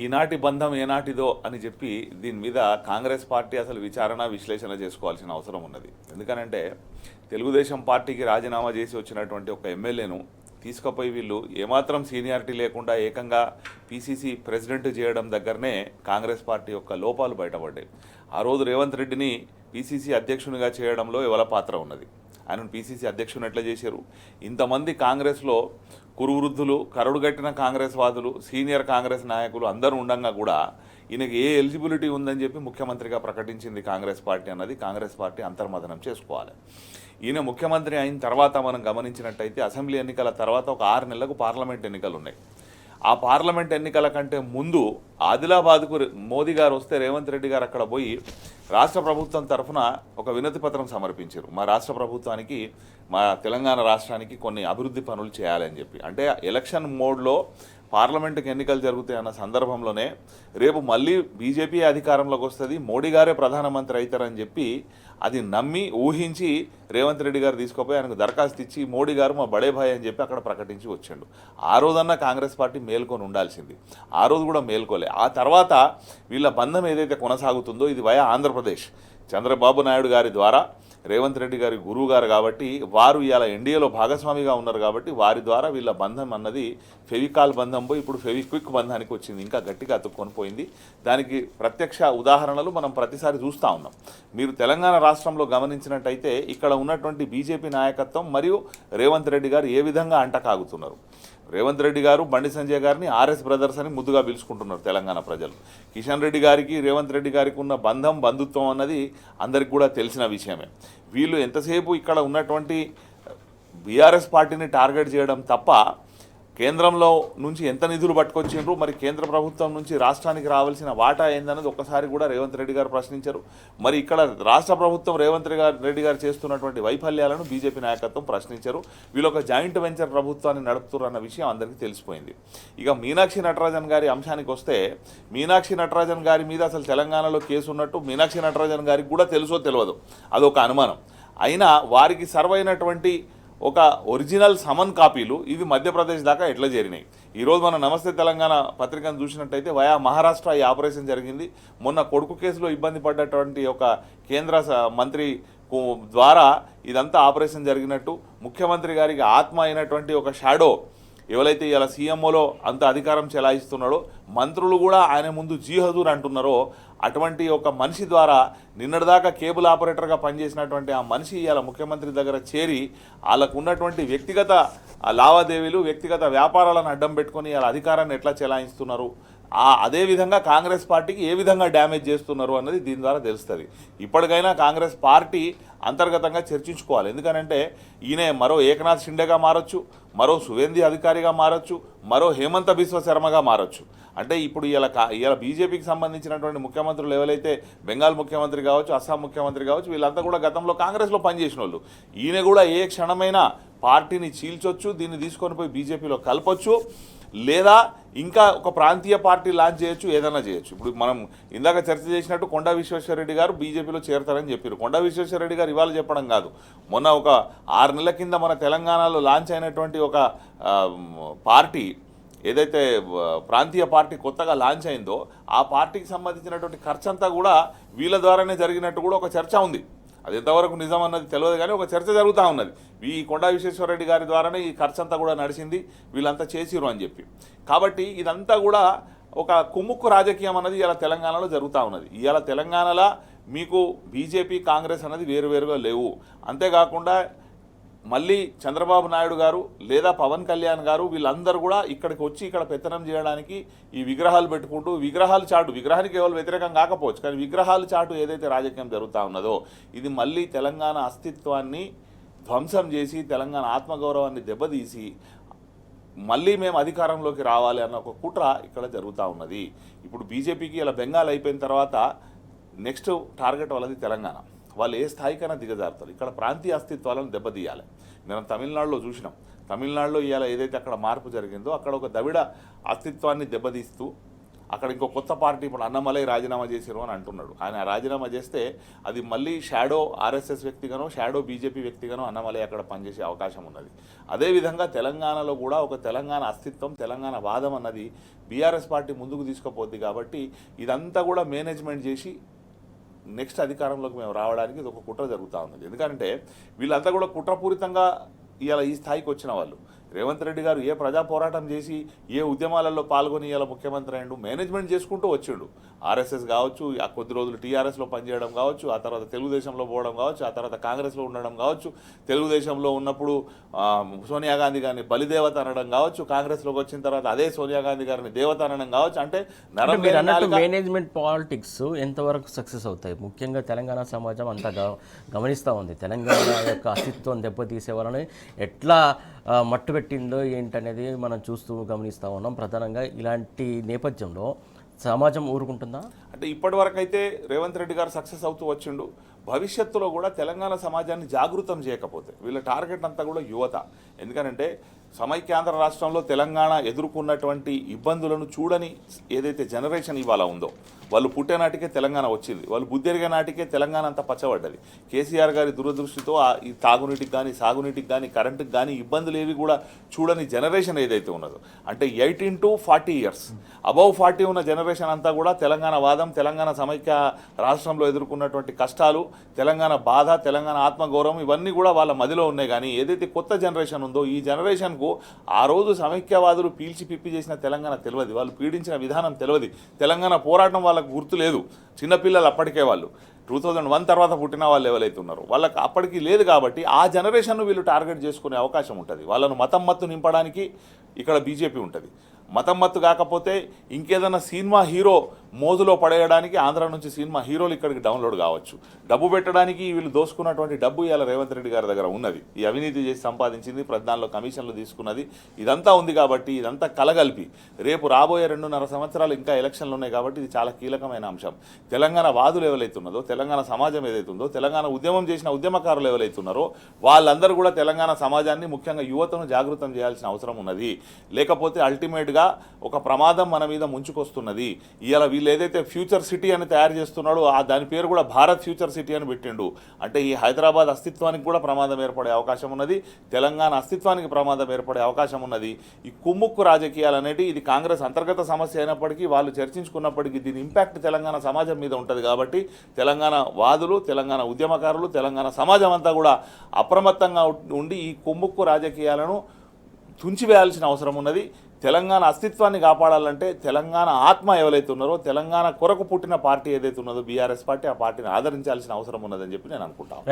ఈనాటి బంధం ఏనాటిదో అని చెప్పి దీని మీద కాంగ్రెస్ పార్టీ అసలు విచారణ విశ్లేషణ చేసుకోవాల్సిన అవసరం ఉన్నది. ఎందుకనంటే తెలుగుదేశం పార్టీకి రాజీనామా చేసి వచ్చినటువంటి ఒక ఎమ్మెల్యేను తీసుకుపోయి వీళ్ళు ఏమాత్రం సీనియారిటీ లేకుండా ఏకంగా పీసీసీ ప్రెసిడెంట్ చేయడం దగ్గరనే కాంగ్రెస్ పార్టీ యొక్క లోపాలు బయటపడ్డాయి. ఆ రోజు రేవంత్ రెడ్డిని పీసీసీ అధ్యక్షునిగా చేయడంలో ఎవల పాత్ర ఉన్నది? ఆయనను పీసీసీ అధ్యక్షుని ఎట్లా చేశారు? ఇంతమంది కాంగ్రెస్లో కురువృద్ధులు, కరడుగట్టిన కాంగ్రెస్ వాదులు, సీనియర్ కాంగ్రెస్ నాయకులు అందరూ ఉండగా కూడా ఈయనకి ఏ ఎలిజిబిలిటీ ఉందని చెప్పి ముఖ్యమంత్రిగా ప్రకటించింది కాంగ్రెస్ పార్టీ అన్నది కాంగ్రెస్ పార్టీ అంతర్మథనం చేసుకోవాలి. ఈయన ముఖ్యమంత్రి అయిన తర్వాత మనం గమనించినట్టయితే అసెంబ్లీ ఎన్నికల తర్వాత ఒక 6 నెలలకు పార్లమెంట్ ఎన్నికలు ఉన్నాయి. ఆ పార్లమెంట్ ఎన్నికల కంటే ముందు ఆదిలాబాద్కు మోదీ గారు వస్తే రేవంత్ రెడ్డి గారు అక్కడ పోయి రాష్ట్ర ప్రభుత్వం తరఫున ఒక వినతి పత్రం సమర్పించారు. మా రాష్ట్ర ప్రభుత్వానికి, మా తెలంగాణ రాష్ట్రానికి కొన్ని అభివృద్ధి పనులు చేయాలని చెప్పి. అంటే ఎలక్షన్ మోడ్లో పార్లమెంటుకి ఎన్నికలు జరుగుతాయన్న సందర్భంలోనే రేపు మళ్ళీ బీజేపీ అధికారంలోకి వస్తుంది, మోడీ గారే ప్రధానమంత్రి అవుతారని చెప్పి అది నమ్మి ఊహించి రేవంత్ రెడ్డి గారు తీసుకుపోయి ఆయనకు దరఖాస్తు ఇచ్చి మోడీ గారు మా బడే భాయ్ అని చెప్పి అక్కడ ప్రకటించి వచ్చాడు. ఆ రోజన్నా కాంగ్రెస్ పార్టీ మేల్కొని ఉండాల్సింది. ఆ రోజు కూడా మేల్కోలే. ఆ తర్వాత వీళ్ళ బంధం ఏదైతే కొనసాగుతుందో ఇది వయా ఆంధ్రప్రదేశ్, చంద్రబాబు నాయుడు గారి ద్వారా రేవంత్ రెడ్డి గారి గురువు గారు కాబట్టి వారు ఇవాళ ఎన్డీఏలో భాగస్వామిగా ఉన్నారు కాబట్టి వారి ద్వారా వీళ్ళ బంధం అన్నది ఫెవికాల్ బంధం పోయి ఇప్పుడు ఫెవిక్విక్ బంధానికి వచ్చింది, ఇంకా గట్టిగా అతుక్కొని పోయింది. దానికి ప్రత్యక్ష ఉదాహరణలు మనం ప్రతిసారి చూస్తూ ఉన్నాం. మీరు తెలంగాణ రాష్ట్రంలో గమనించినట్టయితే ఇక్కడ ఉన్నటువంటి బీజేపీ నాయకత్వం మరియు రేవంత్ రెడ్డి గారు ఏ విధంగా అంటకాగుతున్నారు. రేవంత్ రెడ్డి గారు బండి సంజయ్ గారిని ఆర్ఎస్ బ్రదర్స్ అని ముద్దుగా పిలుచుకుంటున్నారు తెలంగాణ ప్రజలు. కిషన్ రెడ్డి గారికి రేవంత్ రెడ్డి గారికి ఉన్న బంధుత్వం అన్నది అందరికి కూడా తెలిసిన విషయమే. వీళ్ళు ఎంతసేపు ఇక్కడ ఉన్నటువంటి బీఆర్ఎస్ పార్టీని టార్గెట్ చేయడం తప్ప కేంద్రంలో నుంచి ఎంత నిధులు పట్టుకొచ్చిండ్రు, మరి కేంద్ర ప్రభుత్వం నుంచి రాష్ట్రానికి రావాల్సిన వాటా ఏందన్నది ఒక్కసారి కూడా రేవంత్ రెడ్డి గారు ప్రశ్నించారు. మరి ఇక్కడ రాష్ట్ర ప్రభుత్వం రేవంత్ రెడ్డి గారు చేస్తున్నటువంటి వైఫల్యాలను బీజేపీ నాయకత్వం ప్రశ్నించారు. వీళ్ళు ఒక జాయింట్ వెంచర్ ప్రభుత్వాన్ని నడుపుతారు అన్న విషయం అందరికీ తెలిసిపోయింది. ఇక మీనాక్షి నటరాజన్ గారి అంశానికి వస్తే మీనాక్షి నటరాజన్ గారి మీద అసలు తెలంగాణలో కేసు ఉన్నట్టు మీనాక్షి నటరాజన్ గారికి కూడా తెలుసో తెలియదు, అదొక అనుమానం. అయినా వారికి సర్వ్ అయినటువంటి ఒక ఒరిజినల్ సమన్ కాపీలు ఇవి మధ్యప్రదేశ్ దాకా ఎట్లా చేరినాయి? ఈరోజు మనం నమస్తే తెలంగాణ పత్రికను చూసినట్టయితే వయా మహారాష్ట్ర ఈ ఆపరేషన్ జరిగింది. మొన్న కొడుకు కేసులో ఇబ్బంది పడ్డటువంటి ఒక కేంద్ర మంత్రి ద్వారా ఇదంతా ఆపరేషన్ జరిగినట్టు, ముఖ్యమంత్రి గారికి ఆత్మ అయినటువంటి ఒక షాడో ఎవరైతే ఇలా సీఎంఓలో అంత అధికారం చెలాయిస్తున్నాడో, మంత్రులు కూడా ఆయన ముందు జీ హజూర్ అంటున్నారో అటువంటి ఒక మనిషి ద్వారా నిన్నటిదాకా కేబుల్ ఆపరేటర్గా పనిచేసినటువంటి ఆ మనిషి ఇలా ముఖ్యమంత్రి దగ్గర చేరి వాళ్ళకు ఉన్నటువంటి వ్యక్తిగత లావాదేవీలు, వ్యక్తిగత వ్యాపారాలను అడ్డం పెట్టుకొని వాళ్ళ అధికారాన్ని ఎట్లా చెలాయిస్తున్నారు, అదేవిధంగా కాంగ్రెస్ పార్టీకి ఏ విధంగా డ్యామేజ్ చేస్తున్నారు అన్నది దీని ద్వారా తెలుస్తుంది. ఇప్పటికైనా కాంగ్రెస్ పార్టీ అంతర్గతంగా చర్చించుకోవాలి. ఎందుకనంటే ఈయన మరో ఏకనాథ్ షిండేగా మారచ్చు, మరో సువేంది అధికారిగా మారచ్చు, మరో హేమంత బిశ్వ శర్మగా మారచ్చు. అంటే ఇప్పుడు ఇలా బీజేపీకి సంబంధించినటువంటి ముఖ్యమంత్రులు ఎవరైతే బెంగాల్ ముఖ్యమంత్రి కావచ్చు, అస్సాం ముఖ్యమంత్రి కావచ్చు, వీళ్ళంతా కూడా గతంలో కాంగ్రెస్లో పనిచేసిన వాళ్ళు. ఈయన కూడా ఏ క్షణమైనా పార్టీని చీల్చొచ్చు, దీన్ని తీసుకొని పోయి బీజేపీలో కలపొచ్చు, లేదా ఇంకా ఒక ప్రాంతీయ పార్టీ లాంచ్ చేయొచ్చు, ఏదైనా చేయొచ్చు. ఇప్పుడు మనం ఇందాక చర్చ చేసినట్టు కొండా విశ్వేశ్వరరెడ్డి గారు బీజేపీలో చేరతారని చెప్పారు. కొండా విశ్వేశ్వరరెడ్డి గారు ఇవాళ చెప్పడం కాదు, మొన్న ఒక 6 నెలల కింద మన తెలంగాణలో లాంచ్ అయినటువంటి ఒక పార్టీ ఏదైతే ప్రాంతీయ పార్టీ కొత్తగా లాంచ్ అయిందో ఆ పార్టీకి సంబంధించినటువంటి ఖర్చంతా కూడా వీళ్ళ ద్వారానే జరిగినట్టు కూడా ఒక చర్చ ఉంది. అది ఎంతవరకు నిజం అన్నది తెలియదు కానీ ఒక చర్చ జరుగుతూ ఉన్నది. ఈ కొండా విశ్వేశ్వరరెడ్డి గారి ద్వారానే ఈ ఖర్చంతా కూడా నడిచింది, వీళ్ళంతా చేసిరు అని చెప్పి. కాబట్టి ఇదంతా కూడా ఒక కుమ్ముక్కు రాజకీయం అన్నది ఇలా తెలంగాణలో జరుగుతూ ఉన్నది. ఇవాళ తెలంగాణలో మీకు బీజేపీ కాంగ్రెస్ అన్నది వేరువేరుగా లేవు. అంతేకాకుండా మళ్ళీ చంద్రబాబు నాయుడు గారు లేదా పవన్ కళ్యాణ్ గారు వీళ్ళందరూ కూడా ఇక్కడికి వచ్చి ఇక్కడ పెత్తనం చేయడానికి ఈ విగ్రహాలు పెట్టుకుంటూ విగ్రహాలు చాటు, విగ్రహానికి కేవలం వ్యతిరేకం కాకపోవచ్చు కానీ విగ్రహాలు చాటు ఏదైతే రాజకీయం జరుగుతూ ఉన్నదో ఇది మళ్ళీ తెలంగాణ అస్తిత్వాన్ని ధ్వంసం చేసి తెలంగాణ ఆత్మగౌరవాన్ని దెబ్బతీసి మళ్ళీ మేము అధికారంలోకి రావాలి అన్న ఒక కుట్ర ఇక్కడ జరుగుతూ ఉన్నది. ఇప్పుడు బీజేపీకి ఇలా బెంగాల్ అయిపోయిన తర్వాత నెక్స్ట్ టార్గెట్ వాళ్ళది తెలంగాణ. వాళ్ళు ఏ స్థాయికైనా దిగజారుతారు. ఇక్కడ ప్రాంతీయ అస్తిత్వాలను దెబ్బతీయాలి. మనం తమిళనాడులో చూసినాం. తమిళనాడులో ఇవాళ ఏదైతే అక్కడ మార్పు జరిగిందో అక్కడ ఒక ద్రవిడ అస్తిత్వాన్ని దెబ్బతీస్తూ అక్కడ ఇంకో కొత్త పార్టీ ఇప్పుడు అన్నమలై రాజీనామా చేశారు అని అంటున్నాడు. ఆయన రాజీనామా చేస్తే అది మళ్ళీ షాడో ఆర్ఎస్ఎస్ వ్యక్తిగానో షాడో బీజేపీ వ్యక్తిగానో అన్నమలై అక్కడ పనిచేసే అవకాశం ఉన్నది. అదేవిధంగా తెలంగాణలో కూడా ఒక తెలంగాణ అస్తిత్వం, తెలంగాణ వాదం అన్నది బీఆర్ఎస్ పార్టీ ముందుకు తీసుకుపోద్ది. కాబట్టి ఇదంతా కూడా మేనేజ్మెంట్ చేసి నెక్స్ట్ అధికారంలోకి మేము రావడానికి ఇది ఒక కుట్ర జరుగుతూ ఉన్నది. ఎందుకంటే వీళ్ళంతా కూడా కుట్రపూరితంగా ఇవాళ ఈ స్థాయికి వచ్చిన వాళ్ళు. రేవంత్ రెడ్డి గారు ఏ ప్రజా పోరాటం చేసి ఏ ఉద్యమాలలో పాల్గొని ఇలా ముఖ్యమంత్రి అయ్యిండు, మేనేజ్మెంట్ చేసుకుంటూ వచ్చిండు. ఆర్ఎస్ఎస్ కావచ్చు, ఆ కొద్ది రోజులు టీఆర్ఎస్లో పనిచేయడం కావచ్చు, ఆ తర్వాత తెలుగుదేశంలో పోవడం కావచ్చు, ఆ తర్వాత కాంగ్రెస్లో ఉండడం కావచ్చు, తెలుగుదేశంలో ఉన్నప్పుడు సోనియా గాంధీ గారిని బలిదేవత అనడం కావచ్చు, కాంగ్రెస్లోకి వచ్చిన తర్వాత అదే సోనియా గాంధీ గారిని దేవత అనడం కావచ్చు. అంటే మేనేజ్మెంట్ పాలిటిక్స్ ఎంతవరకు సక్సెస్ అవుతాయి? ముఖ్యంగా తెలంగాణ సమాజం అంతా గమనిస్తూ ఉంది. తెలంగాణ యొక్క అస్తిత్వం దెబ్బతీసే వాళ్ళని ఎట్లా మట్టు పెట్టిందో ఏంటనేది మనం చూస్తూ గమనిస్తూ ఉన్నాం. ప్రధానంగా ఇలాంటి నేపథ్యంలో సమాజం ఊరుకుంటుందా? అంటే ఇప్పటి వరకు అయితే రేవంత్ రెడ్డి గారు సక్సెస్ అవుతూ వచ్చిండు. భవిష్యత్తులో కూడా తెలంగాణ సమాజాన్ని జాగృతం చేయకపోతే వీళ్ళ టార్గెట్ అంతా కూడా యువత. ఎందుకంటే సమైక్యాంధ్ర రాష్ట్రంలో తెలంగాణ ఎదుర్కొన్నటువంటి ఇబ్బందులను చూడని ఏదైతే జనరేషన్ ఇవాళ ఉందో, వాళ్ళు పుట్టే నాటికే తెలంగాణ వచ్చింది, వాళ్ళు బుద్ధెరిగే నాటికే తెలంగాణ అంతా పచ్చబడ్డది. కేసీఆర్ గారి దురదృష్టితో ఈ తాగునీటికి కానీ సాగునీటికి కానీ కరెంటుకి కానీ ఇబ్బందులు ఏవి కూడా చూడని జనరేషన్ ఏదైతే ఉన్నదో, అంటే 18 to 40 years అబౌవ్ 40 ఉన్న జనరేషన్ అంతా కూడా తెలంగాణ వాదం, తెలంగాణ సమైక్య రాష్ట్రంలో ఎదుర్కొన్నటువంటి కష్టాలు, తెలంగాణ బాధ, తెలంగాణ ఆత్మగౌరవం ఇవన్నీ కూడా వాళ్ళ మదిలో ఉన్నాయి. కానీ ఏదైతే కొత్త జనరేషన్ ఉందో ఈ జనరేషన్కు ఆ రోజు సమైక్యవాదులు పీల్చి పిప్పి చేసిన తెలంగాణ తెలియదు, వాళ్ళు పీడించిన విధానం తెలియదు, తెలంగాణ పోరాటం వాళ్ళకు గుర్తు లేదు. చిన్నపిల్లలు అప్పటికే వాళ్ళు 2001 తర్వాత పుట్టిన వాళ్ళు ఎవరైతే ఉన్నారో వాళ్ళకి అప్పటికి లేదు. కాబట్టి ఆ జనరేషన్ను వీళ్ళు టార్గెట్ చేసుకునే అవకాశం ఉంటుంది. వాళ్ళను మతం మత్తు నింపడానికి ఇక్కడ బీజేపీ ఉంటుంది. మతం మత్తు కాకపోతే ఇంకేదైనా సినిమా హీరో మోజులో పడేయడానికి ఆంధ్ర నుంచి సినిమా హీరోలు ఇక్కడికి డౌన్లోడ్ కావచ్చు. డబ్బు పెట్టడానికి వీళ్ళు దోసుకున్నటువంటి డబ్బు ఇవాళ రేవంత్ రెడ్డి గారి దగ్గర ఉన్నది. ఈ అవినీతి చేసి సంపాదించింది, ప్రధానంలో కమిషన్లు తీసుకున్నది, ఇదంతా ఉంది. కాబట్టి ఇదంతా కలగలిపి రేపు రాబోయే 2.5 సంవత్సరాలు ఇంకా ఎలక్షన్లు ఉన్నాయి. కాబట్టి ఇది చాలా కీలకమైన అంశం. తెలంగాణ వాదులు ఎవరైతున్నదో, తెలంగాణ సమాజం ఏదైతుందో, తెలంగాణ ఉద్యమం చేసిన ఉద్యమకారులు ఎవరైతున్నారో వాళ్ళందరూ కూడా తెలంగాణ సమాజాన్ని ముఖ్యంగా యువతను జాగృతం చేయాల్సిన అవసరం ఉన్నది. లేకపోతే అల్టిమేట్గా ఒక ప్రమాదం మన మీద ముంచుకొస్తున్నది. ఇవాళ వీళ్ళు ఏదైతే ఫ్యూచర్ సిటీ అని తయారు చేస్తున్నాడో దాని పేరు కూడా భారత్ ఫ్యూచర్ సిటీ అని పెట్టిండు. అంటే ఈ హైదరాబాద్ అస్తిత్వానికి కూడా ప్రమాదం ఏర్పడే అవకాశం ఉన్నది, తెలంగాణ అస్తిత్వానికి ప్రమాదం ఏర్పడే అవకాశం ఉన్నది. ఈ కుమ్ముక్కు రాజకీయాలు అనేవి ఇది కాంగ్రెస్ అంతర్గత సమస్య అయినప్పటికీ వాళ్ళు చర్చించుకున్నప్పటికీ దీని ఇంపాక్ట్ తెలంగాణ సమాజం మీద ఉంటుంది. కాబట్టి తెలంగాణ వాదులు, తెలంగాణ ఉద్యమకారులు, తెలంగాణ సమాజం అంతా కూడా అప్రమత్తంగా ఉండి ఈ కుమ్ముక్కు రాజకీయాలను తుంచివేయాల్సిన అవసరం ఉన్నది. తెలంగాణ అస్తిత్వాన్ని కాపాడాలంటే తెలంగాణ ఆత్మ ఎవరైతే ఉన్నారో, తెలంగాణ కొరకు పుట్టిన పార్టీ ఏదైతే ఉన్నదో బీఆర్ఎస్ పార్టీ, ఆ పార్టీని ఆదరించాల్సిన అవసరం ఉన్నదని చెప్పి నేను అనుకుంటాను.